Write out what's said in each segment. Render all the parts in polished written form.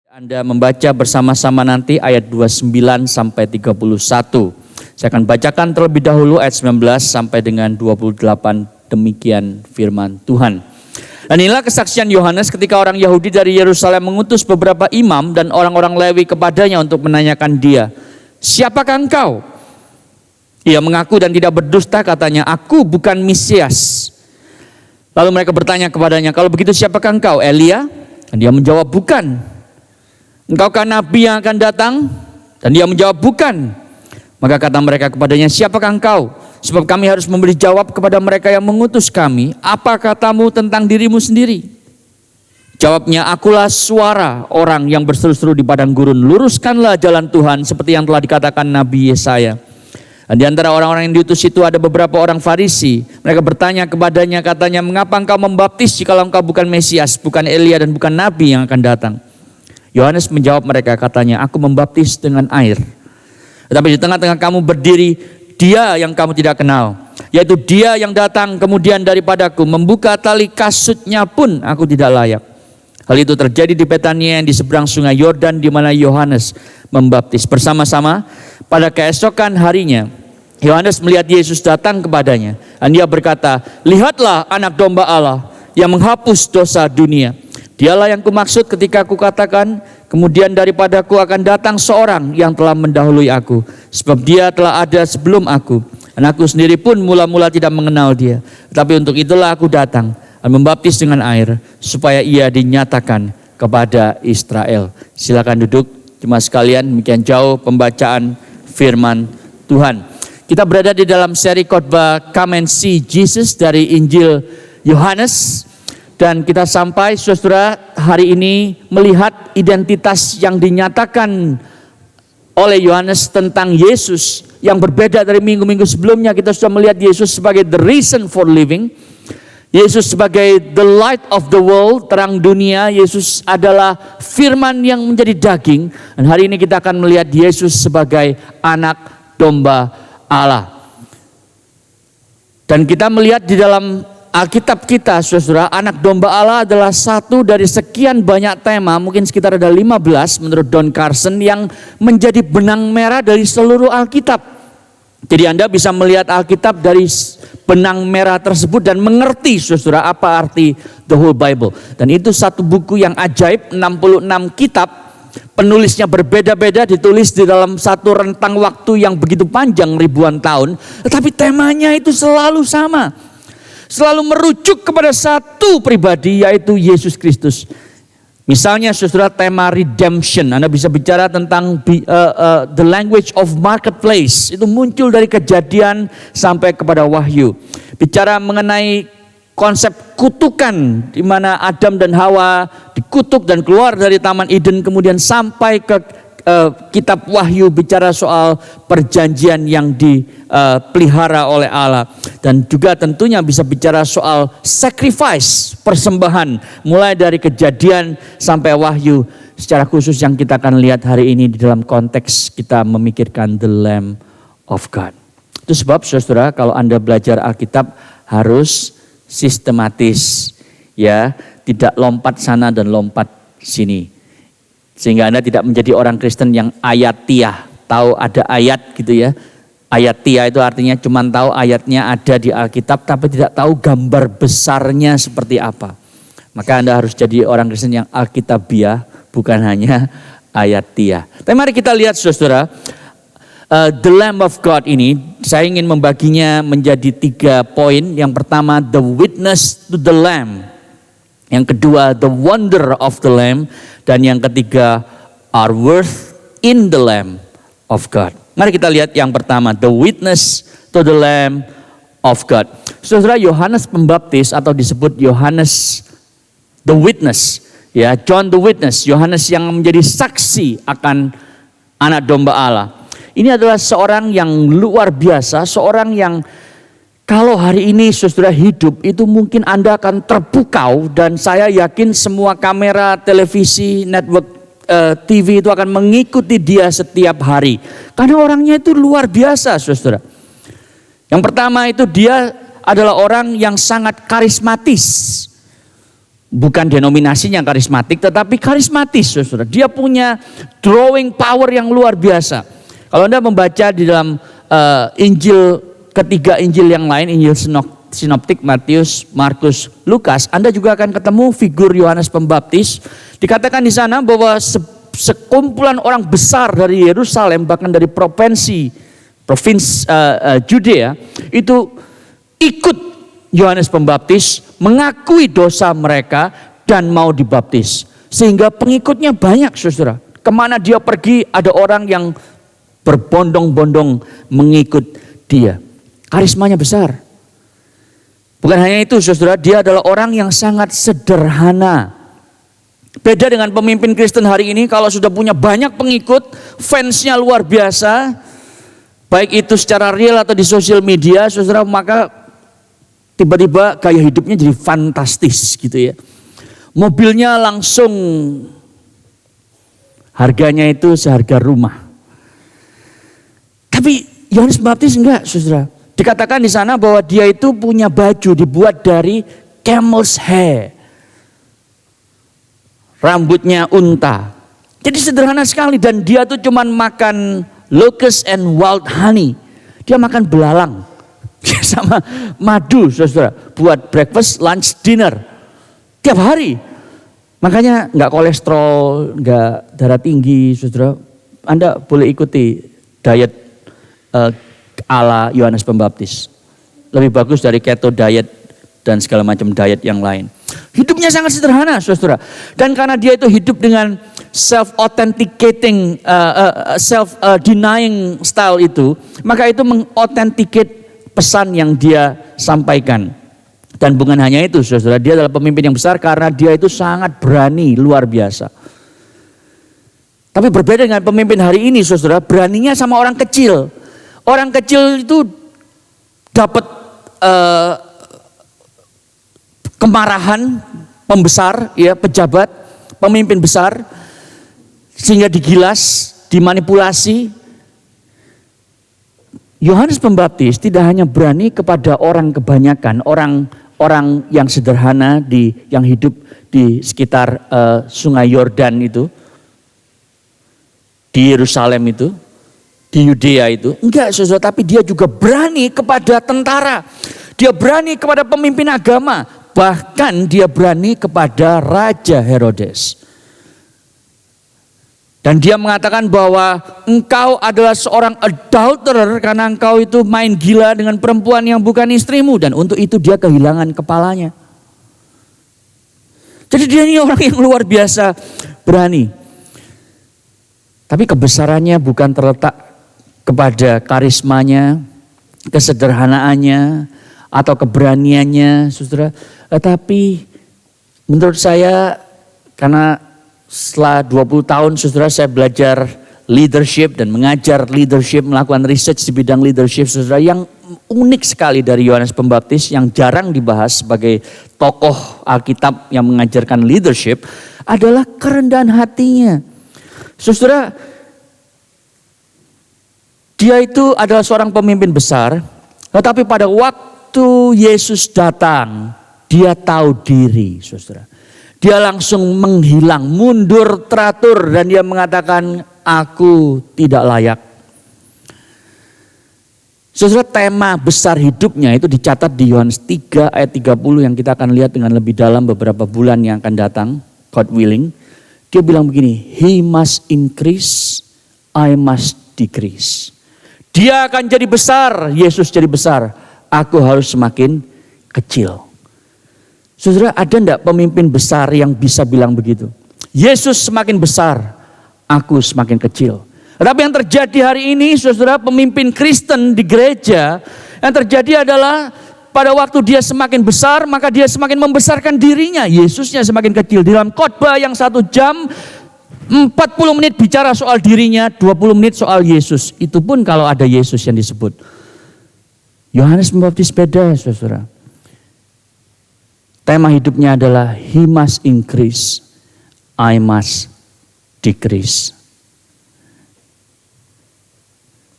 Anda membaca bersama-sama nanti ayat 29 sampai 31. Saya akan bacakan terlebih dahulu ayat 19 sampai dengan 28, demikian firman Tuhan. Dan inilah kesaksian Yohanes ketika orang Yahudi dari Yerusalem mengutus beberapa imam dan orang-orang Lewi kepadanya untuk menanyakan dia, "Siapakah engkau?" Ia mengaku dan tidak berdusta, katanya, "Aku bukan Mesias." Lalu mereka bertanya kepadanya, "Kalau begitu siapakah engkau, Elia?" Dan dia menjawab, "Bukan." "Engkaukah nabi yang akan datang?" Dan dia menjawab, "Bukan." Maka kata mereka kepadanya, "Siapakah engkau? Sebab kami harus memberi jawab kepada mereka yang mengutus kami. Apa katamu tentang dirimu sendiri?" Jawabnya, "Akulah suara orang yang berseru-seru di padang gurun. Luruskanlah jalan Tuhan seperti yang telah dikatakan Nabi Yesaya." Dan di antara orang-orang yang diutus itu ada beberapa orang Farisi. Mereka bertanya kepadanya, katanya, "Mengapa engkau membaptis jikalau engkau bukan Mesias, bukan Elia dan bukan Nabi yang akan datang?" Yohanes menjawab mereka, katanya, "Aku membaptis dengan air. Tetapi di tengah-tengah kamu berdiri Dia yang kamu tidak kenal, yaitu Dia yang datang kemudian daripadaku. Membuka tali kasutnya pun aku tidak layak." Hal itu terjadi di Betania yang di seberang sungai Yordan, di mana Yohanes membaptis. Bersama-sama pada keesokan harinya, Yohanes melihat Yesus datang kepadanya. Dan dia berkata, "Lihatlah anak domba Allah yang menghapus dosa dunia. Dialah yang kumaksud ketika aku katakan, kemudian daripadaku akan datang seorang yang telah mendahului aku. Sebab dia telah ada sebelum aku. Dan aku sendiri pun mula-mula tidak mengenal dia. Tetapi untuk itulah aku datang dan membaptis dengan air, supaya ia dinyatakan kepada Israel." Silakan duduk jemaat sekalian, demikian jauh pembacaan firman Tuhan. Kita berada di dalam seri khotbah Come and See Jesus dari Injil Yohanes. Dan kita sampai, saudara, hari ini melihat identitas yang dinyatakan oleh Yohanes tentang Yesus yang berbeda dari minggu-minggu sebelumnya. Kita sudah melihat Yesus sebagai the reason for living, Yesus sebagai the light of the world, terang dunia. Yesus adalah firman yang menjadi daging. Dan hari ini kita akan melihat Yesus sebagai anak domba Allah. Dan kita melihat di dalam Alkitab kita, saudara, anak domba Allah adalah satu dari sekian banyak tema, mungkin sekitar ada 15 menurut Don Carson, yang menjadi benang merah dari seluruh Alkitab. Jadi Anda bisa melihat Alkitab dari benang merah tersebut dan mengerti, saudara, apa arti the whole Bible. Dan itu satu buku yang ajaib, 66 kitab, penulisnya berbeda-beda, ditulis di dalam satu rentang waktu yang begitu panjang, ribuan tahun. Tetapi temanya itu selalu sama. Selalu merujuk kepada satu pribadi, yaitu Yesus Kristus. Misalnya, saudara, tema redemption. Anda bisa bicara tentang the language of marketplace. Itu muncul dari Kejadian sampai kepada Wahyu. Bicara mengenai konsep kutukan, di mana Adam dan Hawa dikutuk dan keluar dari Taman Eden, kemudian sampai ke kitab Wahyu bicara soal perjanjian yang dipelihara oleh Allah. Dan juga tentunya bisa bicara soal sacrifice, persembahan, mulai dari Kejadian sampai Wahyu. Secara khusus yang kita akan lihat hari ini di dalam konteks kita memikirkan the Lamb of God. Itu sebab, saudara, kalau Anda belajar Alkitab harus sistematis, ya, tidak lompat sana dan lompat sini. Sehingga Anda tidak menjadi orang Kristen yang ayatiah, tahu ada ayat gitu ya. Ayatiah itu artinya cuma tahu ayatnya ada di Alkitab, tapi tidak tahu gambar besarnya seperti apa. Maka Anda harus jadi orang Kristen yang Alkitabiah, bukan hanya ayatiah. Tapi mari kita lihat, saudara, the Lamb of God ini, saya ingin membaginya menjadi 3 poin. Yang pertama, the witness to the Lamb. Yang kedua, the wonder of the Lamb. Dan yang ketiga, our worth in the Lamb of God. Mari kita lihat yang pertama, the witness to the Lamb of God. Saudara, Yohanes Pembaptis atau disebut Yohanes the Witness, ya, John the Witness, Yohanes yang menjadi saksi akan anak domba Allah. Ini adalah seorang yang luar biasa, seorang yang kalau hari ini saudara hidup, itu mungkin Anda akan terpukau, dan saya yakin semua kamera, televisi, network TV itu akan mengikuti dia setiap hari. Karena orangnya itu luar biasa, saudara. Yang pertama itu dia adalah orang yang sangat karismatis. Bukan denominasinya karismatik, tetapi karismatis, saudara. Dia punya drawing power yang luar biasa. Kalau Anda membaca di dalam ketiga Injil yang lain, Injil Sinoptik, Matius, Markus, Lukas, Anda juga akan ketemu figur Yohanes Pembaptis. Dikatakan di sana bahwa sekumpulan orang besar dari Yerusalem, bahkan dari provinsi Judea, itu ikut Yohanes Pembaptis, mengakui dosa mereka dan mau dibaptis. Sehingga pengikutnya banyak, saudara. Kemana dia pergi ada orang yang berbondong-bondong mengikut dia. Karismanya besar. Bukan hanya itu, saudara, dia adalah orang yang sangat sederhana. Beda dengan pemimpin Kristen hari ini, kalau sudah punya banyak pengikut, fansnya luar biasa, baik itu secara real atau di sosial media, saudara, maka tiba-tiba gaya hidupnya jadi fantastis gitu ya. Mobilnya langsung harganya itu seharga rumah. Tapi Yohanes Pembaptis enggak, saudara. Dikatakan di sana bahwa dia itu punya baju dibuat dari camel's hair. Rambutnya unta. Jadi sederhana sekali, dan dia tuh cuman makan locust and wild honey. Dia makan belalang sama madu, saudara, buat breakfast, lunch, dinner tiap hari. Makanya nggak kolesterol, nggak darah tinggi, saudara. Anda boleh ikuti diet ala Yohanes Pembaptis. Lebih bagus dari keto diet dan segala macam diet yang lain. Hidupnya sangat sederhana, saudara. Dan karena dia itu hidup dengan self-authenticating, self-denying style itu, maka itu mengauthenticate pesan yang dia sampaikan. Dan bukan hanya itu, saudara, dia adalah pemimpin yang besar karena dia itu sangat berani, luar biasa. Tapi berbeda dengan pemimpin hari ini, saudara, beraninya sama orang kecil. Orang kecil itu dapat kemarahan pembesar, ya, pejabat, pemimpin besar, sehingga digilas, dimanipulasi. Yohanes Pembaptis tidak hanya berani kepada orang kebanyakan, orang yang sederhana yang hidup di sekitar Sungai Yordan itu, di Yerusalem itu, di Yudea itu. Enggak, saudara, tapi dia juga berani kepada tentara. Dia berani kepada pemimpin agama, bahkan dia berani kepada Raja Herodes. Dan dia mengatakan bahwa engkau adalah seorang adulterer karena engkau itu main gila dengan perempuan yang bukan istrimu. Dan untuk itu dia kehilangan kepalanya. Jadi dia ini orang yang luar biasa berani. Tapi kebesarannya bukan terletak kepada karismanya, kesederhanaannya, atau keberaniannya, saudara. Tetapi menurut saya, karena setelah 20 tahun, saudara, saya belajar leadership dan mengajar leadership, melakukan research di bidang leadership, saudara. Yang unik sekali dari Yohanes Pembaptis yang jarang dibahas sebagai tokoh Alkitab yang mengajarkan leadership adalah kerendahan hatinya. Saudara, dia itu adalah seorang pemimpin besar, tetapi pada waktu Yesus datang, dia tahu diri, saudara. Dia langsung menghilang, mundur teratur, dan dia mengatakan, aku tidak layak. Saudara, tema besar hidupnya itu dicatat di Yohanes 3 ayat 30 yang kita akan lihat dengan lebih dalam beberapa bulan yang akan datang, God willing. Dia bilang begini, he must increase, I must decrease. Dia akan jadi besar, Yesus jadi besar, aku harus semakin kecil. Saudara, ada enggak pemimpin besar yang bisa bilang begitu? Yesus semakin besar, aku semakin kecil. Tapi yang terjadi hari ini, saudara, pemimpin Kristen di gereja, yang terjadi adalah pada waktu dia semakin besar, maka dia semakin membesarkan dirinya. Yesusnya semakin kecil. Di dalam khotbah yang 1 jam, 40 menit bicara soal dirinya, 20 menit soal Yesus. Itu pun kalau ada Yesus yang disebut. Yohanes Pembaptis beda, saudara. Tema hidupnya adalah he must increase, I must decrease.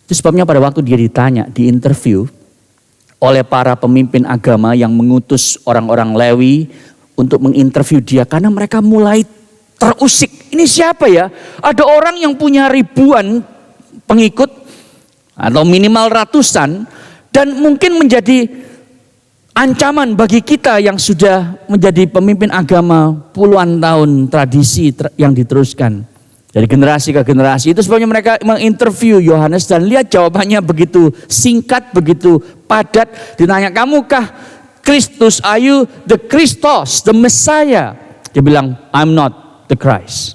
Itu sebabnya pada waktu dia ditanya, di interview oleh para pemimpin agama yang mengutus orang-orang Lewi untuk menginterview dia karena mereka mulai terusik. Ini siapa ya? Ada orang yang punya ribuan pengikut atau minimal ratusan dan mungkin menjadi ancaman bagi kita yang sudah menjadi pemimpin agama puluhan tahun, tradisi yang diteruskan dari generasi ke generasi. Itu sebabnya mereka menginterview Yohanes dan lihat jawabannya begitu singkat, begitu padat. Ditanya, kamukah Kristus, are you the Christos, the Messiah? Dia bilang, I'm not the Christ.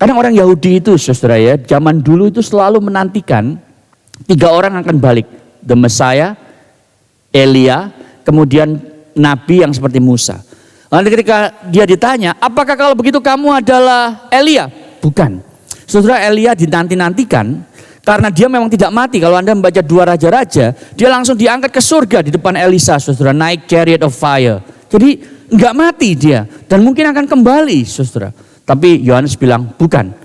Kadang orang Yahudi itu, saudara ya, zaman dulu itu selalu menantikan 3 orang akan balik. The Messiah, Elia, kemudian Nabi yang seperti Musa. Lalu ketika dia ditanya, apakah kalau begitu kamu adalah Elia? Bukan. Saudara, Elia dinanti-nantikan. Karena dia memang tidak mati. Kalau Anda membaca 2 Raja-Raja, dia langsung diangkat ke surga di depan Elisa, saudara, naik chariot of fire. Jadi enggak mati dia dan mungkin akan kembali, saudara. Tapi Yohanes bilang, bukan.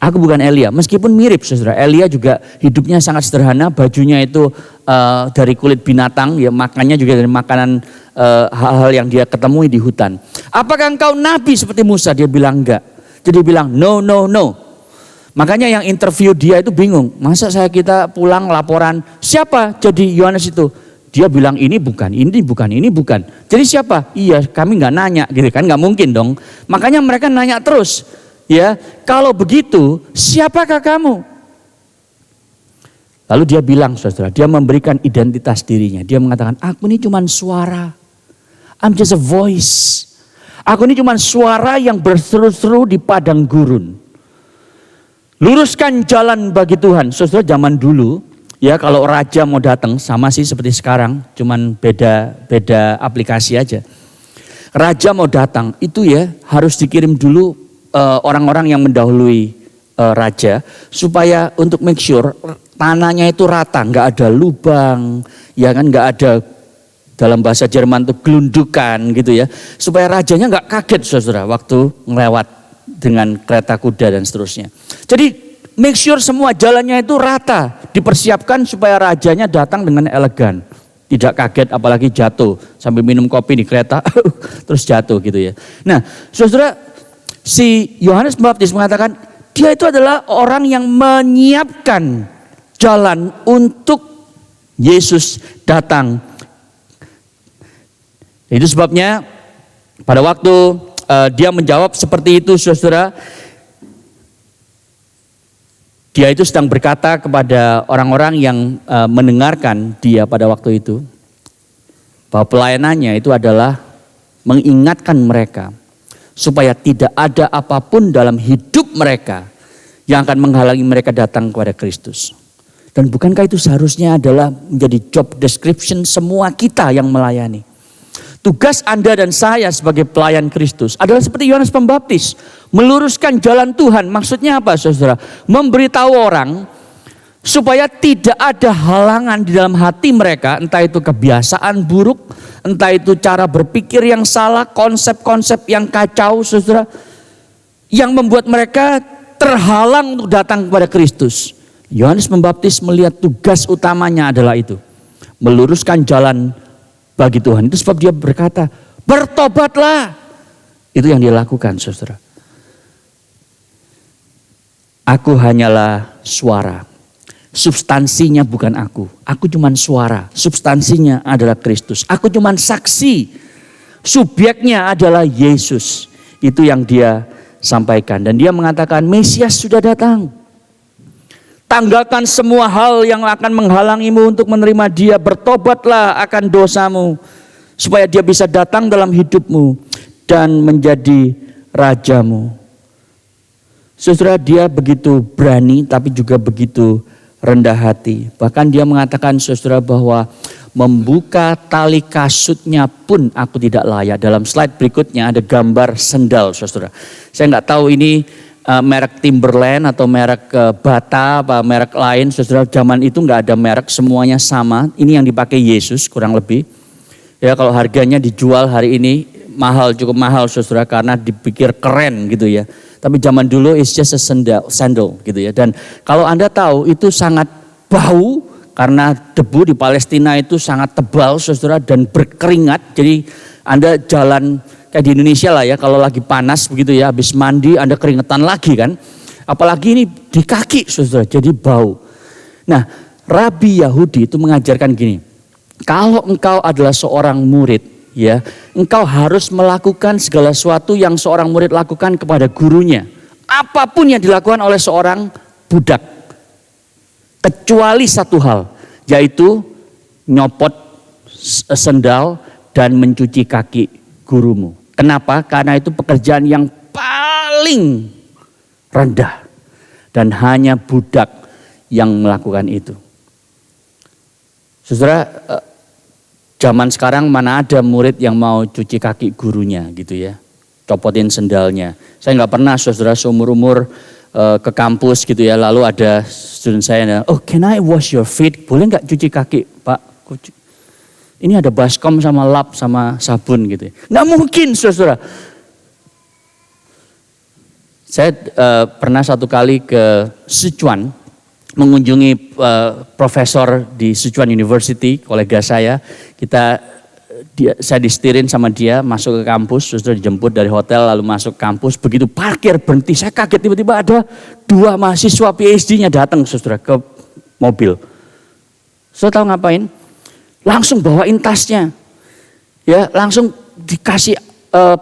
Aku bukan Elia. Meskipun mirip, saudara. Elia juga hidupnya sangat sederhana, bajunya itu dari kulit binatang, ya makannya juga dari makanan hal-hal yang dia ketemui di hutan. Apakah engkau nabi seperti Musa? Dia bilang enggak. Jadi dia bilang no, no, no. Makanya yang interview dia itu bingung. Masa kita pulang laporan, siapa jadi Yohanes itu? Dia bilang ini bukan, ini bukan, ini bukan. Jadi siapa? Iya, kami nggak nanya gitu kan, nggak mungkin dong. Makanya mereka nanya terus. Ya, kalau begitu siapakah kamu? Lalu dia bilang, saudara, dia memberikan identitas dirinya. Dia mengatakan, aku ini cuma suara. I'm just a voice. Aku ini cuma suara yang berseru-seru di padang gurun. Luruskan jalan bagi Tuhan. Saudara, zaman dulu ya kalau raja mau datang sama sih seperti sekarang, cuman beda aplikasi aja. Raja mau datang itu ya harus dikirim dulu orang-orang yang mendahului raja supaya untuk make sure tanahnya itu rata, nggak ada lubang, ya kan, nggak ada, dalam bahasa Jerman itu gelundukan gitu ya, supaya rajanya nggak kaget, saudara, waktu ngelewat dengan kereta kuda dan seterusnya. Jadi make sure semua jalannya itu rata, dipersiapkan supaya rajanya datang dengan elegan, tidak kaget apalagi jatuh sambil minum kopi di kereta terus jatuh gitu ya. Nah, saudara, si Yohanes Pembaptis mengatakan dia itu adalah orang yang menyiapkan jalan untuk Yesus datang. Itu sebabnya pada waktu dia menjawab seperti itu, saudara, dia itu sedang berkata kepada orang-orang yang mendengarkan dia pada waktu itu bahwa pelayanannya itu adalah mengingatkan mereka supaya tidak ada apapun dalam hidup mereka yang akan menghalangi mereka datang kepada Kristus. Dan bukankah itu seharusnya adalah menjadi job description semua kita yang melayani? Tugas Anda dan saya sebagai pelayan Kristus adalah seperti Yohanes Pembaptis, meluruskan jalan Tuhan. Maksudnya apa, saudara? Memberitahu orang supaya tidak ada halangan di dalam hati mereka, entah itu kebiasaan buruk, entah itu cara berpikir yang salah, konsep-konsep yang kacau, saudara, yang membuat mereka terhalang untuk datang kepada Kristus. Yohanes Pembaptis melihat tugas utamanya adalah itu, meluruskan jalan bagi Tuhan. Itu sebab dia berkata, bertobatlah. Itu yang dia lakukan, saudara. Aku hanyalah suara. Substansinya bukan aku. Aku cuma suara. Substansinya adalah Kristus. Aku cuma saksi. Subjeknya adalah Yesus. Itu yang dia sampaikan. Dan dia mengatakan Mesias sudah datang. Tanggalkan semua hal yang akan menghalangimu untuk menerima dia. Bertobatlah akan dosamu. Supaya dia bisa datang dalam hidupmu. Dan menjadi rajamu. Saudara, dia begitu berani tapi juga begitu rendah hati. Bahkan dia mengatakan, saudara, bahwa membuka tali kasutnya pun aku tidak layak. Dalam slide berikutnya ada gambar sendal, saudara. Saya nggak tahu ini merek Timberland atau merek Bata apa merek lain, saudara. Zaman itu nggak ada merek, semuanya sama. Ini yang dipakai Yesus kurang lebih. Ya, kalau harganya dijual hari ini mahal, cukup mahal, saudara, karena dipikir keren gitu ya. Tapi zaman dulu it's just a sandal gitu ya. Dan kalau Anda tahu itu sangat bau karena debu di Palestina itu sangat tebal, saudara, dan berkeringat. Jadi Anda jalan kayak di Indonesia lah ya, kalau lagi panas begitu ya, habis mandi Anda keringetan lagi kan. Apalagi ini di kaki saudara, jadi bau. Nah, Rabi Yahudi itu mengajarkan gini, kalau engkau adalah seorang murid ya, engkau harus melakukan segala sesuatu yang seorang murid lakukan kepada gurunya. Apapun yang dilakukan oleh seorang budak. Kecuali satu hal, yaitu nyopot sendal dan mencuci kaki gurumu. Kenapa? Karena itu pekerjaan yang paling rendah. Dan hanya budak yang melakukan itu. Saudara, zaman sekarang mana ada murid yang mau cuci kaki gurunya gitu ya. Copotin sendalnya. Saya nggak pernah saudara seumur-umur ke kampus gitu ya, lalu ada student saya, oh can I wash your feet? Boleh nggak cuci kaki Pak? Ini ada baskom sama lap sama sabun gitu ya. Nggak mungkin saudara. Saya pernah satu kali ke Sichuan, mengunjungi profesor di Sichuan University, kolega saya. Saya disetirin sama dia masuk ke kampus, saudara, dijemput dari hotel lalu masuk kampus, begitu parkir berhenti, saya kaget tiba-tiba ada 2 mahasiswa PhD-nya datang saudara ke mobil. Saudara tahu ngapain? Langsung bawain tasnya, ya langsung dikasih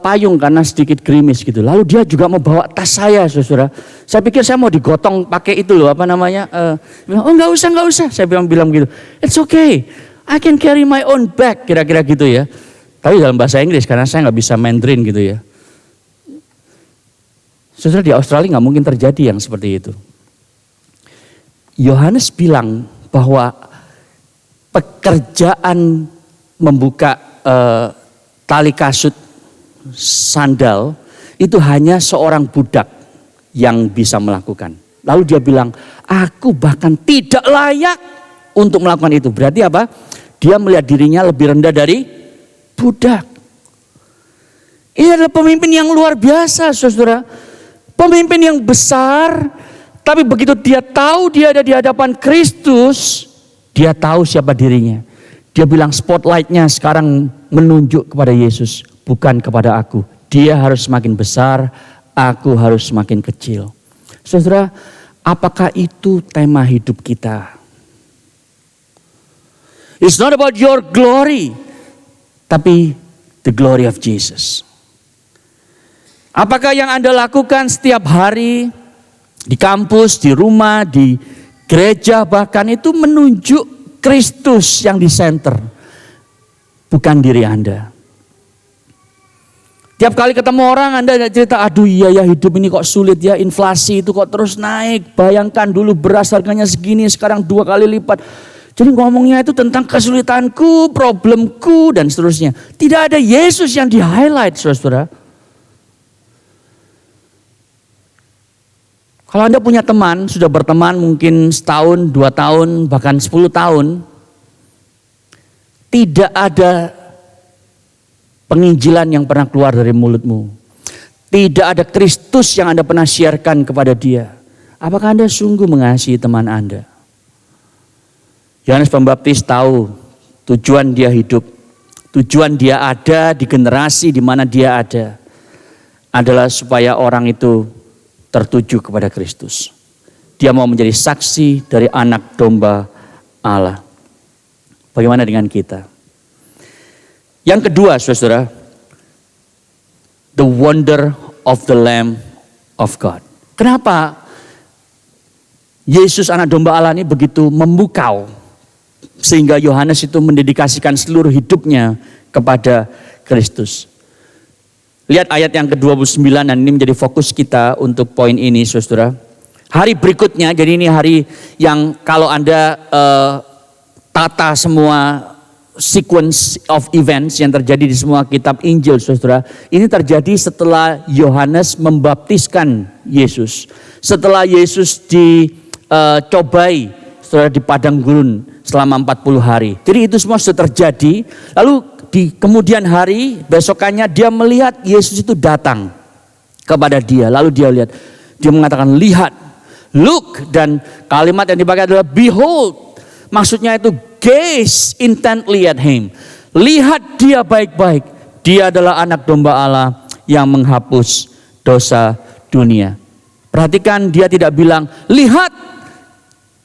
payung karena sedikit gerimis gitu. Lalu dia juga mau bawa tas saya saudara. Saya pikir saya mau digotong pakai itu loh, apa namanya? Oh nggak usah. Saya bilang gitu. It's okay. I can carry my own bag, kira-kira gitu ya. Tapi dalam bahasa Inggris karena saya nggak bisa Mandarin gitu ya. Saudara, di Australia nggak mungkin terjadi yang seperti itu. Yohanes bilang bahwa pekerjaan membuka tali kasut sandal itu hanya seorang budak yang bisa melakukan. Lalu dia bilang, aku bahkan tidak layak untuk melakukan itu. Berarti apa? Dia melihat dirinya lebih rendah dari budak. Ini adalah pemimpin yang luar biasa, saudara. Pemimpin yang besar, tapi begitu dia tahu dia ada di hadapan Kristus, dia tahu siapa dirinya. Dia bilang spotlight-nya sekarang menunjuk kepada Yesus, bukan kepada aku. Dia harus semakin besar, aku harus semakin kecil. Saudara, apakah itu tema hidup kita? It's not about your glory, tapi the glory of Jesus. Apakah yang Anda lakukan setiap hari di kampus, di rumah, di gereja bahkan itu menunjuk Kristus yang di center, bukan diri Anda. Tiap kali ketemu orang Anda cerita, aduh iya ya hidup ini kok sulit ya, inflasi itu kok terus naik. Bayangkan dulu beras harganya segini, sekarang 2 kali lipat. Jadi ngomongnya itu tentang kesulitanku, problemku dan seterusnya. Tidak ada Yesus yang di highlight saudara. Kalau Anda punya teman, sudah berteman mungkin setahun, 2 tahun, bahkan 10 tahun. Tidak ada penginjilan yang pernah keluar dari mulutmu. Tidak ada Kristus yang Anda pernah siarkan kepada dia. Apakah Anda sungguh mengasihi teman Anda? Yohanes Pembaptis tahu tujuan dia hidup. Tujuan dia ada di generasi di mana dia ada. Adalah supaya orang itu tertuju kepada Kristus. Dia mau menjadi saksi dari anak domba Allah. Bagaimana dengan kita? Yang kedua saudara, the wonder of the Lamb of God. Kenapa Yesus anak domba Allah ini begitu memukau sehingga Yohanes itu mendedikasikan seluruh hidupnya kepada Kristus? Lihat ayat yang ke-29 dan ini menjadi fokus kita untuk poin ini saudara. Hari berikutnya, jadi ini hari yang kalau Anda tata semua sequence of events yang terjadi di semua kitab Injil saudara. Ini terjadi setelah Yohanes membaptiskan Yesus. Setelah Yesus dicobai saudara di padang gurun selama 40 hari. Jadi itu semua sudah terjadi. Lalu di kemudian hari besokannya dia melihat Yesus itu datang kepada dia. Lalu dia mengatakan lihat, look, dan kalimat yang dipakai adalah behold. Maksudnya itu gaze intently at him. Lihat dia baik-baik. Dia adalah anak domba Allah yang menghapus dosa dunia. Perhatikan, dia tidak bilang, lihat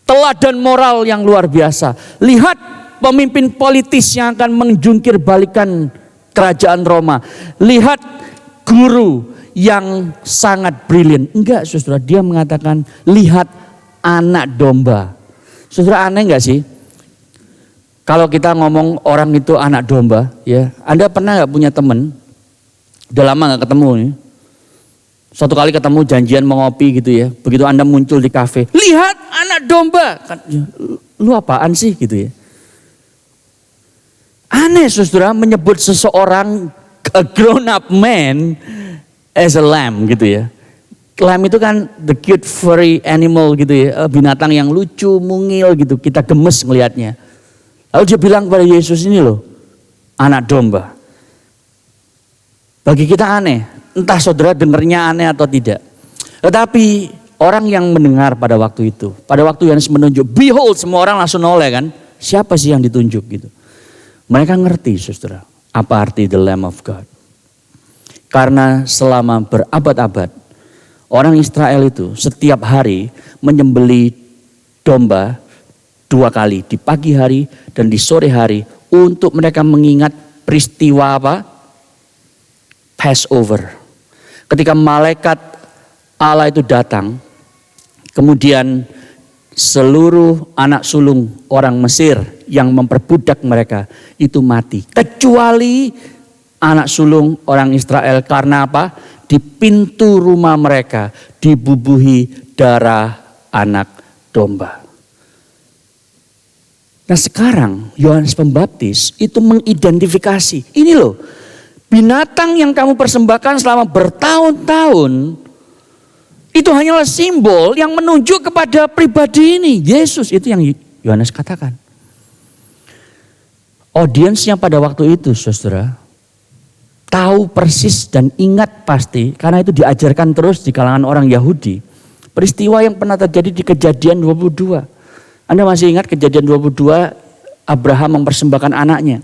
teladan moral yang luar biasa. Lihat pemimpin politis yang akan menjungkir balikan kerajaan Roma. Lihat guru yang sangat brilian. Enggak, saudara, dia mengatakan lihat anak domba. Saudara, aneh enggak sih? Kalau kita ngomong orang itu anak domba, ya, Anda pernah nggak punya teman, udah lama nggak ketemu nih, suatu kali ketemu janjian mau ngopi gitu ya, begitu Anda muncul di kafe, lihat anak domba, lu apaan sih gitu ya? Aneh, saudara, menyebut seseorang a grown up man as a lamb gitu ya. Lamb itu kan the cute furry animal gitu ya, binatang yang lucu, mungil gitu, kita gemes ngelihatnya. Lalu dia bilang kepada Yesus, ini loh anak domba. Bagi kita aneh, entah saudara dengarnya aneh atau tidak. Tetapi orang yang mendengar pada waktu itu, pada waktu Yohanes menunjuk, behold, semua orang langsung noleh kan. Siapa sih yang ditunjuk gitu. Mereka ngerti, saudara, apa arti the Lamb of God. Karena selama berabad-abad, orang Israel itu setiap hari menyembelih domba 2 kali, di pagi hari dan di sore hari, untuk mereka mengingat peristiwa apa? Passover. Ketika malaikat Allah itu datang, kemudian seluruh anak sulung orang Mesir yang memperbudak mereka itu mati. Kecuali anak sulung orang Israel, karena apa? Di pintu rumah mereka dibubuhi darah anak domba. Nah sekarang Yohanes Pembaptis itu mengidentifikasi, ini loh binatang yang kamu persembahkan selama bertahun-tahun itu hanyalah simbol yang menunjuk kepada pribadi ini, Yesus. Itu yang Yohanes katakan. Audiensnya pada waktu itu, saudara, tahu persis dan ingat pasti, karena itu diajarkan terus di kalangan orang Yahudi, peristiwa yang pernah terjadi di Kejadian 22. Anda masih ingat Kejadian 22, Abraham mempersembahkan anaknya.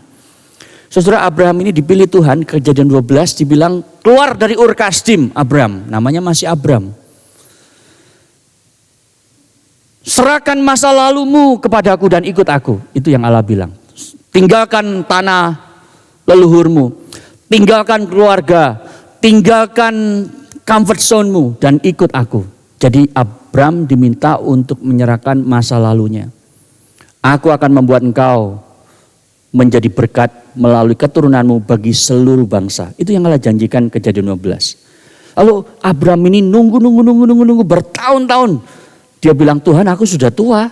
Saudara, Abraham ini dipilih Tuhan, Kejadian 12 dibilang keluar dari Ur Kasdim. Abraham, namanya masih Abraham. Serahkan masa lalumu kepadaku dan ikut aku. Itu yang Allah bilang. Tinggalkan tanah leluhurmu, tinggalkan keluarga, tinggalkan comfort zone-mu dan ikut aku. Jadi Abraham diminta untuk menyerahkan masa lalunya. Aku akan membuat engkau menjadi berkat melalui keturunanmu bagi seluruh bangsa. Itu yang Allah janjikan Kejadian 12. Lalu Abraham ini nunggu bertahun-tahun. Dia bilang, Tuhan, aku sudah tua.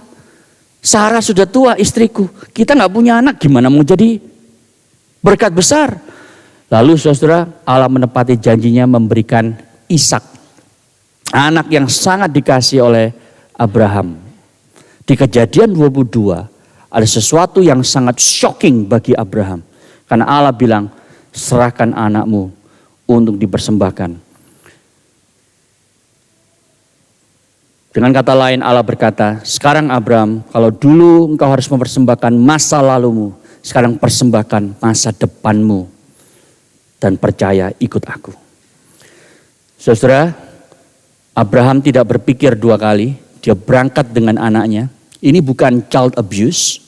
Sarah sudah tua, istriku. Kita nggak punya anak, gimana mau jadi berkat besar? Lalu saudara, Allah menepati janjinya memberikan Ishak. Anak yang sangat dikasih oleh Abraham. Di Kejadian 22 ada sesuatu yang sangat shocking bagi Abraham. Karena Allah bilang, serahkan anakmu untuk dipersembahkan. Dengan kata lain Allah berkata, sekarang Abraham, kalau dulu engkau harus mempersembahkan masa lalumu, sekarang persembahkan masa depanmu. Dan percaya, ikut aku. Saudara, Abraham tidak berpikir 2 kali, dia berangkat dengan anaknya. Ini bukan child abuse,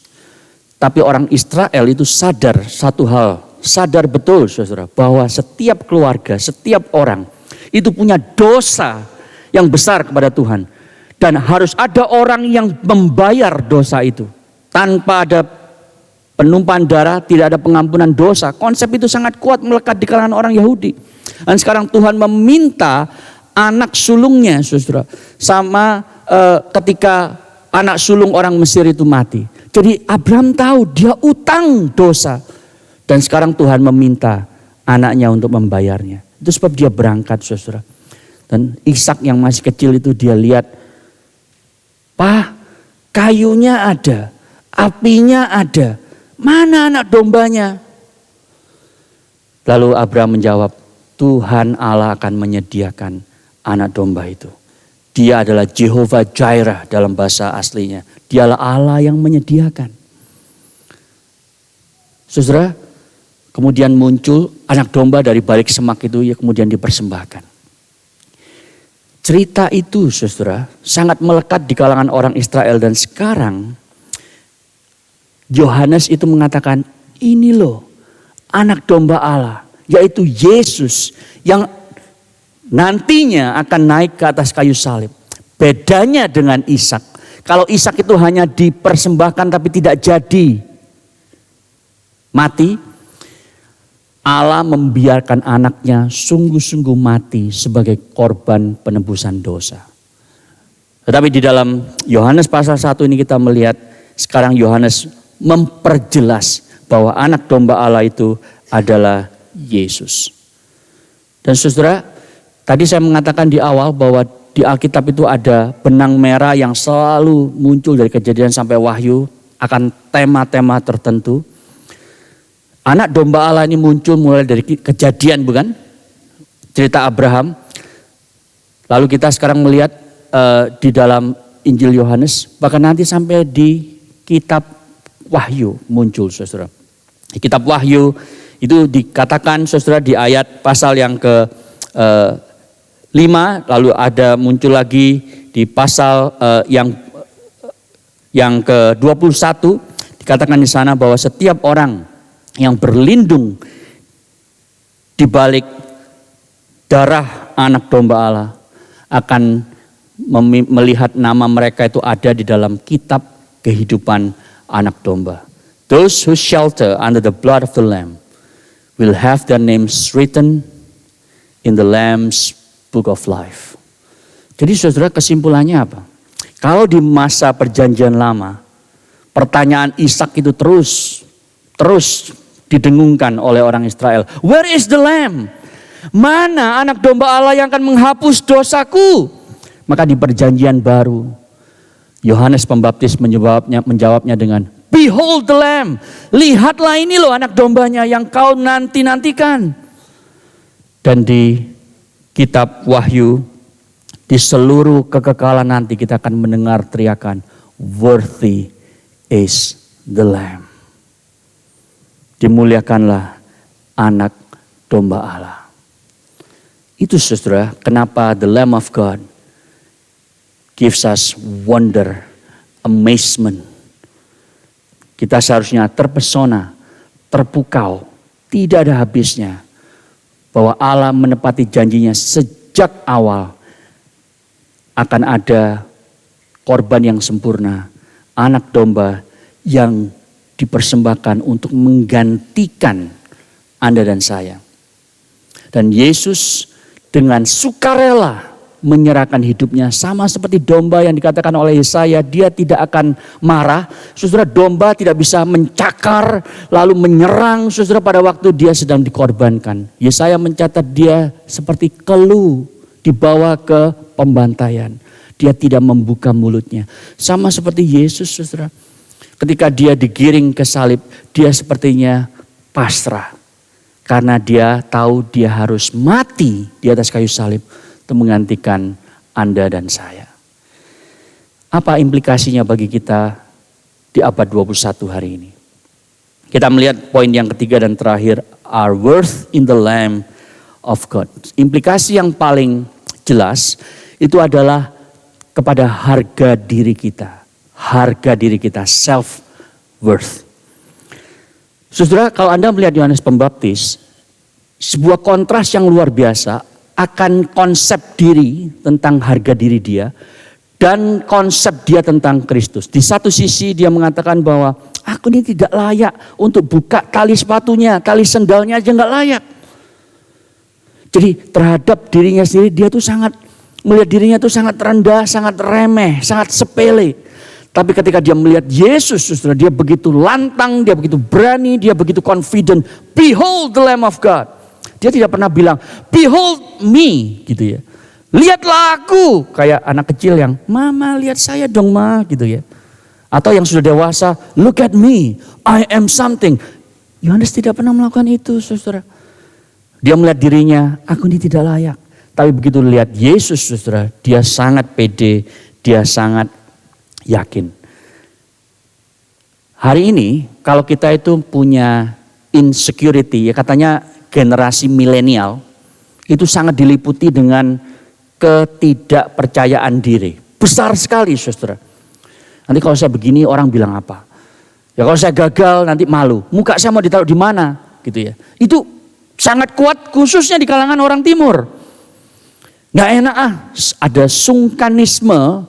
tapi orang Israel itu sadar satu hal, sadar betul saudara, bahwa setiap keluarga, setiap orang itu punya dosa yang besar kepada Tuhan. Dan harus ada orang yang membayar dosa itu. Tanpa ada penumpahan darah, tidak ada pengampunan dosa. Konsep itu sangat kuat melekat di kalangan orang Yahudi. Dan sekarang Tuhan meminta anak sulungnya, saudara, sama ketika anak sulung orang Mesir itu mati. Jadi Abraham tahu dia utang dosa. Dan sekarang Tuhan meminta anaknya untuk membayarnya. Itu sebab dia berangkat, saudara. Dan Ishak yang masih kecil itu dia lihat, Pak, kayunya ada, apinya ada, mana anak dombanya? Lalu Abraham menjawab, Tuhan Allah akan menyediakan anak domba itu. Dia adalah Jehovah Jireh dalam bahasa aslinya. Dialah Allah yang menyediakan. Saudara, kemudian muncul anak domba dari balik semak itu, ya kemudian dipersembahkan. Cerita itu, saudara, sangat melekat di kalangan orang Israel, dan sekarang Yohanes itu mengatakan, ini loh anak domba Allah, yaitu Yesus yang nantinya akan naik ke atas kayu salib. Bedanya dengan Ishak. Kalau Ishak itu hanya dipersembahkan tapi tidak jadi mati, Allah membiarkan anaknya sungguh-sungguh mati sebagai korban penebusan dosa. Tetapi di dalam Yohanes pasal 1 ini kita melihat sekarang Yohanes memperjelas bahwa anak domba Allah itu adalah Yesus. Dan saudara, tadi saya mengatakan di awal bahwa di Alkitab itu ada benang merah yang selalu muncul dari Kejadian sampai Wahyu akan tema-tema tertentu. Anak domba Allah ini muncul mulai dari Kejadian, bukan? Cerita Abraham. Lalu kita sekarang melihat di dalam Injil Yohanes, bahkan nanti sampai di kitab Wahyu muncul, saudara. Di kitab Wahyu itu dikatakan, saudara, di ayat pasal yang ke 5, lalu ada muncul lagi di pasal yang ke-21, dikatakan di sana bahwa setiap orang yang berlindung di balik darah anak domba Allah akan melihat nama mereka itu ada di dalam kitab kehidupan anak domba. Those who shelter under the blood of the Lamb will have their names written in the Lamb's Book of Life. Jadi saudara, kesimpulannya apa? Kalau di masa perjanjian lama, pertanyaan Ishak itu terus didengungkan oleh orang Israel. Where is the lamb? Mana anak domba Allah yang akan menghapus dosaku? Maka di perjanjian baru, Yohanes Pembaptis menjawabnya dengan, Behold the lamb. Lihatlah ini loh anak dombanya yang kau nanti-nantikan. Dan di kitab Wahyu, di seluruh kekekalan nanti kita akan mendengar teriakan, Worthy is the lamb. Dimuliakanlah anak domba Allah. Itu saudara, kenapa the Lamb of God gives us wonder, amazement. Kita seharusnya terpesona, terpukau, tidak ada habisnya. Bahwa Allah menepati janjinya sejak awal akan ada korban yang sempurna, anak domba yang dipersembahkan untuk menggantikan Anda dan saya. Dan Yesus dengan sukarela menyerahkan hidupnya, sama seperti domba yang dikatakan oleh Yesaya, dia tidak akan marah. Saudara, domba tidak bisa mencakar lalu menyerang saudara pada waktu dia sedang dikorbankan. Yesaya mencatat dia seperti kelu dibawa ke pembantaian. Dia tidak membuka mulutnya. Sama seperti Yesus, saudara. Ketika dia digiring ke salib, dia sepertinya pasrah. Karena dia tahu dia harus mati di atas kayu salib untuk menggantikan Anda dan saya. Apa implikasinya bagi kita di abad 21 hari ini? Kita melihat poin yang ketiga dan terakhir, our worth in the Lamb of God. Implikasi yang paling jelas itu adalah kepada harga diri kita. Harga diri kita, self-worth. Saudara, kalau Anda melihat Yohanes Pembaptis, sebuah kontras yang luar biasa akan konsep diri tentang harga diri dia dan konsep dia tentang Kristus. Di satu sisi dia mengatakan bahwa aku ini tidak layak untuk buka tali sepatunya, tali sendalnya aja nggak layak. Jadi terhadap dirinya sendiri dia tuh sangat melihat dirinya tuh sangat rendah, sangat remeh, sangat sepele. Tapi ketika dia melihat Yesus, saudara, dia begitu lantang, dia begitu berani, dia begitu confident. Behold the Lamb of God. Dia tidak pernah bilang, behold me, gitu ya. Lihatlah aku, kayak anak kecil yang, mama lihat saya dong ma, gitu ya. Atau yang sudah dewasa, look at me, I am something. Yohanes tidak pernah melakukan itu, saudara. Dia melihat dirinya, aku ini tidak layak. Tapi begitu lihat Yesus, saudara, dia sangat pede, dia sangat yakin. Hari ini, kalau kita itu punya insecurity, ya katanya generasi milenial itu sangat diliputi dengan ketidakpercayaan diri. Besar sekali, saudara. Nanti kalau saya begini orang bilang apa? Ya kalau saya gagal nanti malu. Muka saya mau ditaruh di mana? Gitu ya. Itu sangat kuat khususnya di kalangan orang timur. Nggak enak ada sungkanisme.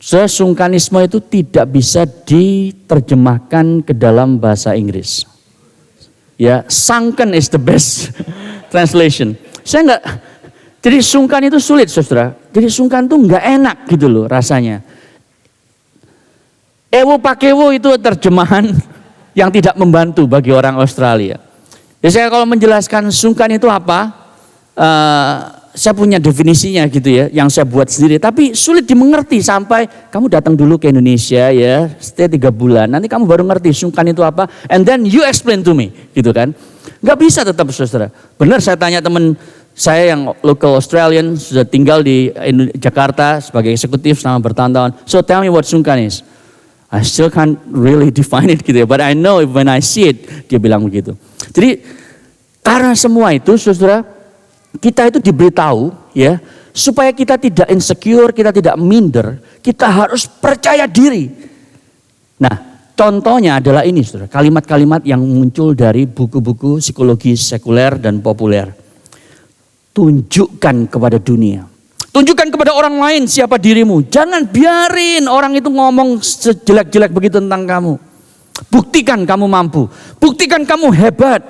Sungkanisme itu tidak bisa diterjemahkan ke dalam bahasa Inggris. Ya, sunken is the best translation. Jadi sungkan itu sulit, saudara. Jadi sungkan itu nggak enak gitu loh rasanya. Ewo pakewo itu terjemahan yang tidak membantu bagi orang Australia. Jadi saya kalau menjelaskan sungkan itu apa, saya punya definisinya gitu ya, yang saya buat sendiri. Tapi sulit dimengerti sampai kamu datang dulu ke Indonesia ya, stay 3 bulan. Nanti kamu baru ngerti sungkan itu apa, and then you explain to me, gitu kan. Gak bisa tetap, saudara. Benar saya tanya teman saya yang local Australian, sudah tinggal di Jakarta sebagai eksekutif selama bertahun-tahun. So tell me what sungkan is. I still can't really define it gitu ya, but I know when I see it, dia bilang begitu. Jadi karena semua itu, saudara, kita itu diberitahu ya, supaya kita tidak insecure, kita tidak minder, kita harus percaya diri. Nah, contohnya adalah ini, saudara, kalimat-kalimat yang muncul dari buku-buku psikologi sekuler dan populer. Tunjukkan kepada dunia, tunjukkan kepada orang lain siapa dirimu. Jangan biarin orang itu ngomong sejelek-jelek begitu tentang kamu. Buktikan kamu mampu, buktikan kamu hebat.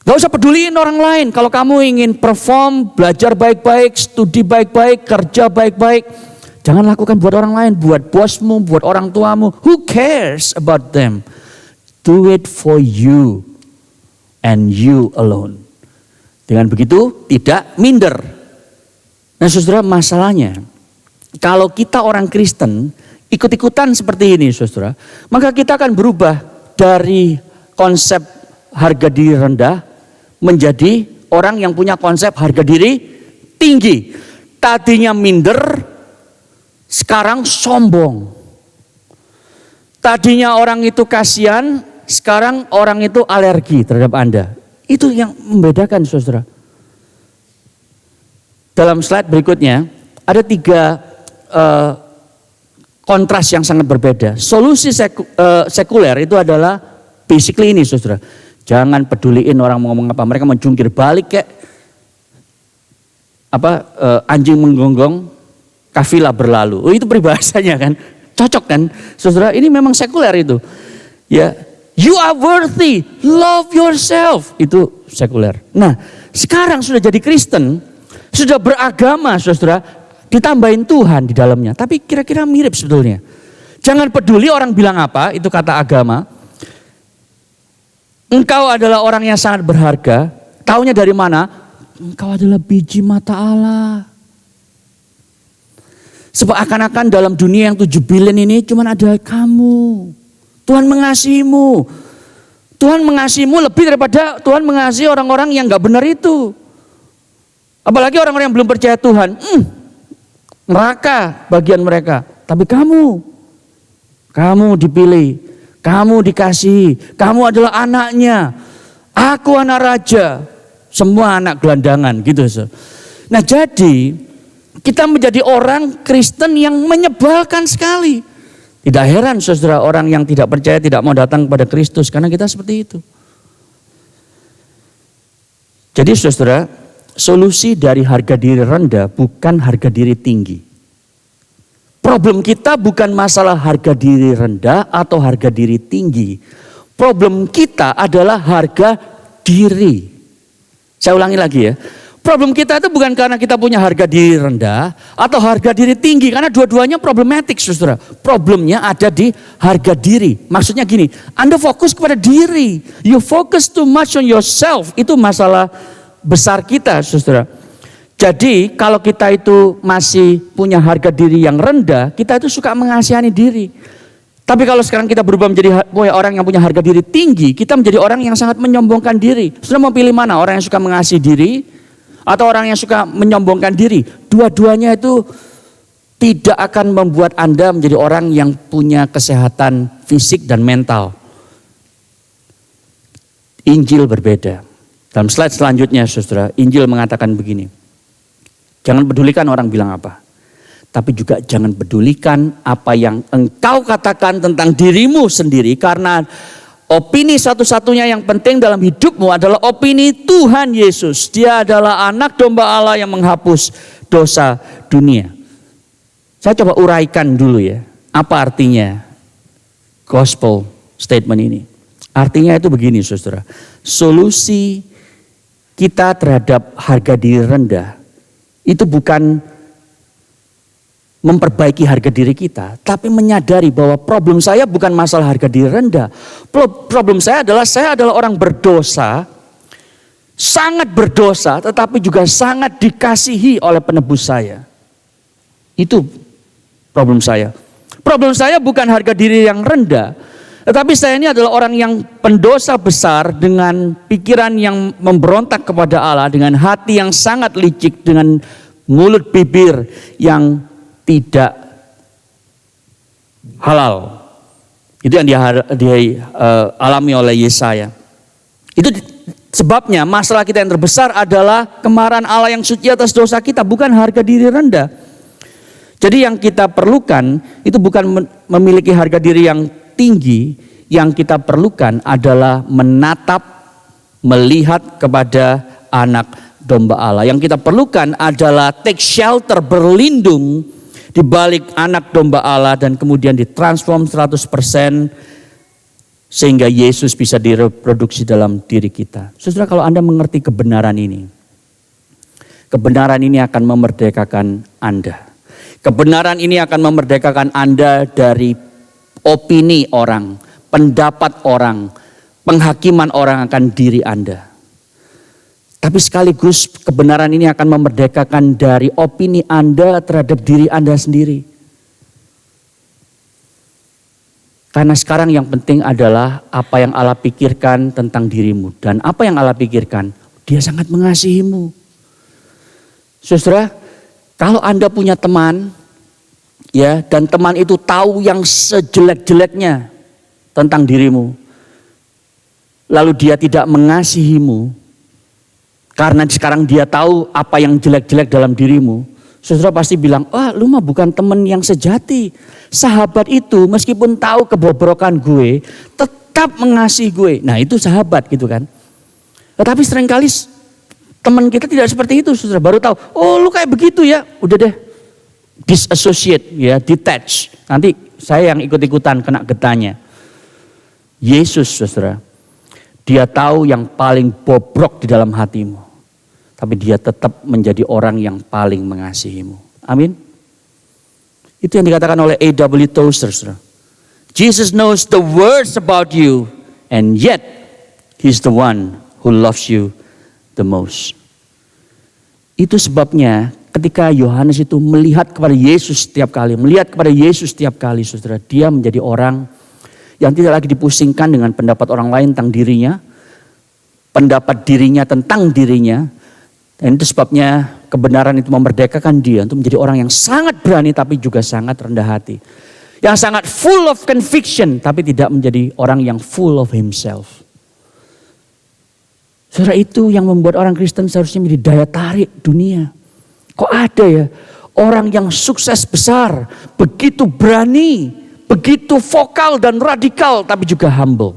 Gak usah peduliin orang lain. Kalau kamu ingin perform, belajar baik-baik, studi baik-baik, kerja baik-baik, jangan lakukan buat orang lain, buat bosmu, buat orang tuamu. Who cares about them? Do it for you and you alone. Dengan begitu tidak minder. Nah, saudara, masalahnya kalau kita orang Kristen ikut-ikutan seperti ini, saudara, maka kita akan berubah dari konsep harga diri rendah menjadi orang yang punya konsep harga diri tinggi. Tadinya minder, sekarang sombong. Tadinya orang itu kasihan, sekarang orang itu alergi terhadap Anda. Itu yang membedakan, saudara. Dalam slide berikutnya ada 3 kontras yang sangat berbeda. Solusi sekuler itu adalah basically ini, saudara. Jangan peduliin orang mau ngomong apa. Mereka menjungkir balik kayak anjing menggonggong, kafilah berlalu. Oh, itu peribahasanya kan. Cocok kan, saudara? Ini memang sekuler itu. Ya, you are worthy, love yourself. Itu sekuler. Nah, sekarang sudah jadi Kristen, sudah beragama, saudara, ditambahin Tuhan di dalamnya. Tapi kira-kira mirip sebetulnya. Jangan peduli orang bilang apa, itu kata agama. Engkau adalah orang yang sangat berharga. Taunya dari mana? Engkau adalah biji mata Allah. Sebab akan-akan dalam dunia yang 7 billion ini cuma ada kamu. Tuhan mengasihimu. Tuhan mengasihimu lebih daripada Tuhan mengasihi orang-orang yang gak benar itu. Apalagi orang-orang yang belum percaya Tuhan. Neraka bagian mereka. Tapi kamu dipilih. Kamu dikasihi, kamu adalah anaknya. Aku anak raja, semua anak gelandangan gitu. Nah, jadi kita menjadi orang Kristen yang menyebalkan sekali. Tidak heran, saudara, orang yang tidak percaya tidak mau datang kepada Kristus karena kita seperti itu. Jadi, saudara, solusi dari harga diri rendah bukan harga diri tinggi. Problem kita bukan masalah harga diri rendah atau harga diri tinggi. Problem kita adalah harga diri. Saya ulangi lagi ya. Problem kita itu bukan karena kita punya harga diri rendah atau harga diri tinggi. Karena dua-duanya problematik, saudara. Problemnya ada di harga diri. Maksudnya gini, Anda fokus kepada diri. You focus too much on yourself. Itu masalah besar kita, saudara. Jadi kalau kita itu masih punya harga diri yang rendah, kita itu suka mengasihani diri. Tapi kalau sekarang kita berubah menjadi orang yang punya harga diri tinggi, kita menjadi orang yang sangat menyombongkan diri. Sudah mau pilih mana? Orang yang suka mengasihi diri atau orang yang suka menyombongkan diri? Dua-duanya itu tidak akan membuat Anda menjadi orang yang punya kesehatan fisik dan mental. Injil berbeda. Dalam slide selanjutnya, saudara, Injil mengatakan begini. Jangan pedulikan orang bilang apa. Tapi juga jangan pedulikan apa yang engkau katakan tentang dirimu sendiri. Karena opini satu-satunya yang penting dalam hidupmu adalah opini Tuhan Yesus. Dia adalah anak domba Allah yang menghapus dosa dunia. Saya coba uraikan dulu ya. Apa artinya gospel statement ini? Artinya itu begini, saudara. Solusi kita terhadap harga diri rendah itu bukan memperbaiki harga diri kita, tapi menyadari bahwa problem saya bukan masalah harga diri rendah. Problem saya adalah orang berdosa, sangat berdosa, tetapi juga sangat dikasihi oleh penebus saya. Itu problem saya. Problem saya bukan harga diri yang rendah, tetapi saya ini adalah orang yang pendosa besar dengan pikiran yang memberontak kepada Allah, dengan hati yang sangat licik, dengan mulut bibir yang tidak halal. Itu yang dialami oleh Yesaya. Itu sebabnya masalah kita yang terbesar adalah kemarahan Allah yang suci atas dosa kita, bukan harga diri rendah. Jadi yang kita perlukan itu bukan memiliki harga diri yang tinggi, yang kita perlukan adalah menatap, melihat kepada anak domba Allah. Yang kita perlukan adalah take shelter, berlindung di balik anak domba Allah dan kemudian ditransform 100% sehingga Yesus bisa direproduksi dalam diri kita. Saudara, kalau Anda mengerti kebenaran ini akan memerdekakan Anda. Kebenaran ini akan memerdekakan Anda dari opini orang, pendapat orang, penghakiman orang akan diri Anda. Tapi sekaligus kebenaran ini akan memerdekakan dari opini Anda terhadap diri Anda sendiri. Karena sekarang yang penting adalah apa yang Allah pikirkan tentang dirimu. Dan apa yang Allah pikirkan? Dia sangat mengasihimu. Saudara, kalau Anda punya teman, ya, dan teman itu tahu yang sejelek-jeleknya tentang dirimu, lalu dia tidak mengasihimu, karena sekarang dia tahu apa yang jelek-jelek dalam dirimu, saudara pasti bilang, wah lu mah bukan teman yang sejati. Sahabat itu meskipun tahu kebobrokan gue, tetap mengasihi gue. Nah itu sahabat gitu kan. Tetapi seringkali teman kita tidak seperti itu, saudara. Baru tahu, oh lu kayak begitu ya, udah deh. Disassociate, ya, detach. Nanti saya yang ikut-ikutan kena getahnya. Yesus, saudara, dia tahu yang paling bobrok di dalam hatimu. Tapi dia tetap menjadi orang yang paling mengasihimu. Amin. Itu yang dikatakan oleh A.W. Tozer. Jesus knows the worst about you, and yet he's the one who loves you the most. Itu sebabnya ketika Yohanes itu melihat kepada Yesus setiap kali, saudara, dia menjadi orang yang tidak lagi dipusingkan dengan pendapat orang lain tentang dirinya, pendapat dirinya tentang dirinya. Dan itu sebabnya kebenaran itu memerdekakan dia untuk menjadi orang yang sangat berani tapi juga sangat rendah hati. Yang sangat full of conviction tapi tidak menjadi orang yang full of himself. Saudara, itu yang membuat orang Kristen seharusnya menjadi daya tarik dunia. Kok ada ya orang yang sukses besar, begitu berani, begitu vokal dan radikal tapi juga humble.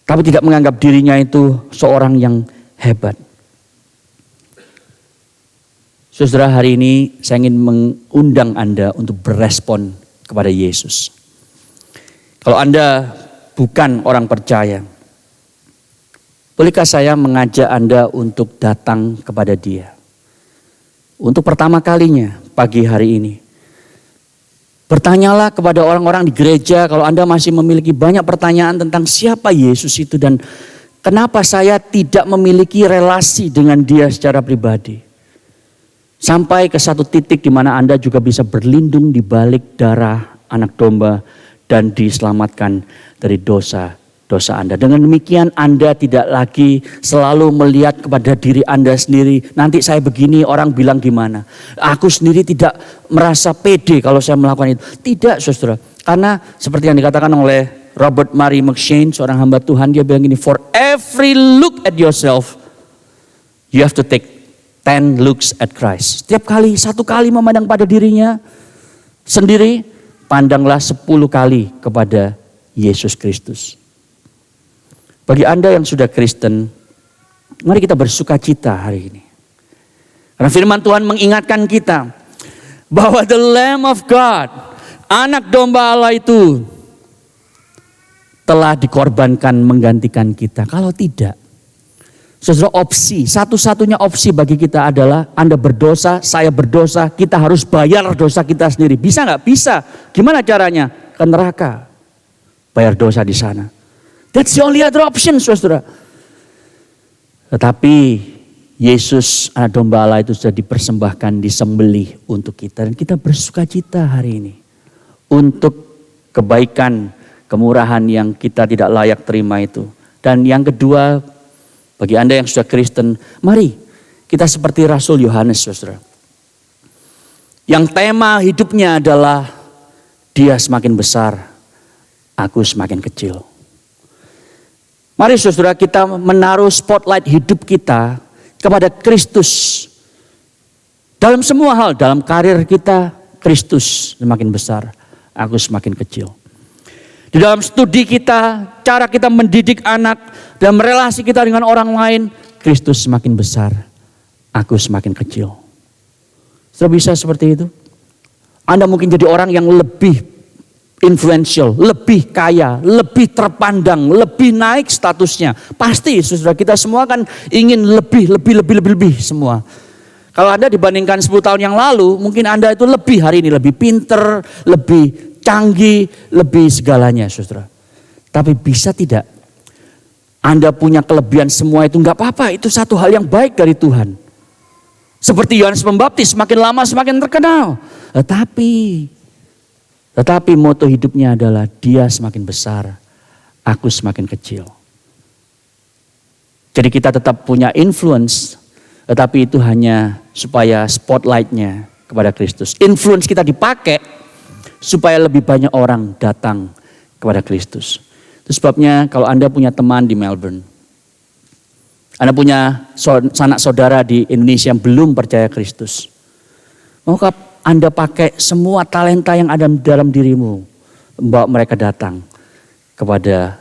Tapi tidak menganggap dirinya itu seorang yang hebat. Saudara, hari ini saya ingin mengundang Anda untuk berespon kepada Yesus. Kalau Anda bukan orang percaya, bolehkah saya mengajak Anda untuk datang kepada Dia? Untuk pertama kalinya pagi hari ini. Bertanyalah kepada orang-orang di gereja kalau Anda masih memiliki banyak pertanyaan tentang siapa Yesus itu dan kenapa saya tidak memiliki relasi dengan Dia secara pribadi. Sampai ke satu titik di mana Anda juga bisa berlindung di balik darah anak domba dan diselamatkan dari dosa dosa Anda. Dengan demikian Anda tidak lagi selalu melihat kepada diri Anda sendiri. Nanti saya begini, orang bilang gimana. Aku sendiri tidak merasa pede kalau saya melakukan itu. Tidak, saudara. Karena seperti yang dikatakan oleh Robert Murray McCheyne, seorang hamba Tuhan, dia bilang gini, for every look at yourself, you have to take 10 looks at Christ. Setiap kali, satu kali memandang pada dirinya sendiri, pandanglah 10 kali kepada Yesus Kristus. Bagi Anda yang sudah Kristen, mari kita bersuka cita hari ini. Karena firman Tuhan mengingatkan kita bahwa the Lamb of God, anak domba Allah itu telah dikorbankan menggantikan kita. Kalau tidak, saudara, opsi, satu-satunya opsi bagi kita adalah Anda berdosa, saya berdosa, kita harus bayar dosa kita sendiri. Bisa nggak? Bisa. Gimana caranya? Ke neraka. Bayar dosa di sana. That's the only other option, saudara. Tetapi Yesus, anak domba Allah itu sudah dipersembahkan, disembelih untuk kita. Dan kita bersuka cita hari ini. Untuk kebaikan, kemurahan yang kita tidak layak terima itu. Dan yang kedua, bagi Anda yang sudah Kristen, mari kita seperti Rasul Yohanes, saudara. Yang tema hidupnya adalah dia semakin besar, aku semakin kecil. Mari saudara, kita menaruh spotlight hidup kita kepada Kristus. Dalam semua hal, dalam karir kita, Kristus semakin besar, aku semakin kecil. Di dalam studi kita, cara kita mendidik anak, dalam relasi kita dengan orang lain, Kristus semakin besar, aku semakin kecil. Sudah bisa seperti itu? Anda mungkin jadi orang yang lebih influential, lebih kaya, lebih terpandang, lebih naik statusnya. Pasti saudara, kita semua kan ingin lebih semua. Kalau Anda dibandingkan 10 tahun yang lalu, mungkin Anda itu lebih hari ini, lebih pinter, lebih canggih, lebih segalanya, saudara. Tapi bisa tidak Anda punya kelebihan semua itu? Enggak apa-apa, itu satu hal yang baik dari Tuhan. Seperti Yohanes Pembaptis, semakin lama semakin terkenal. Tetapi moto hidupnya adalah dia semakin besar, aku semakin kecil. Jadi kita tetap punya influence, tetapi itu hanya supaya spotlightnya kepada Kristus. Influence kita dipakai supaya lebih banyak orang datang kepada Kristus. Itu sebabnya kalau Anda punya teman di Melbourne, Anda punya sanak saudara di Indonesia yang belum percaya Kristus, maukah Anda pakai semua talenta yang ada dalam dirimu, membawa mereka datang kepada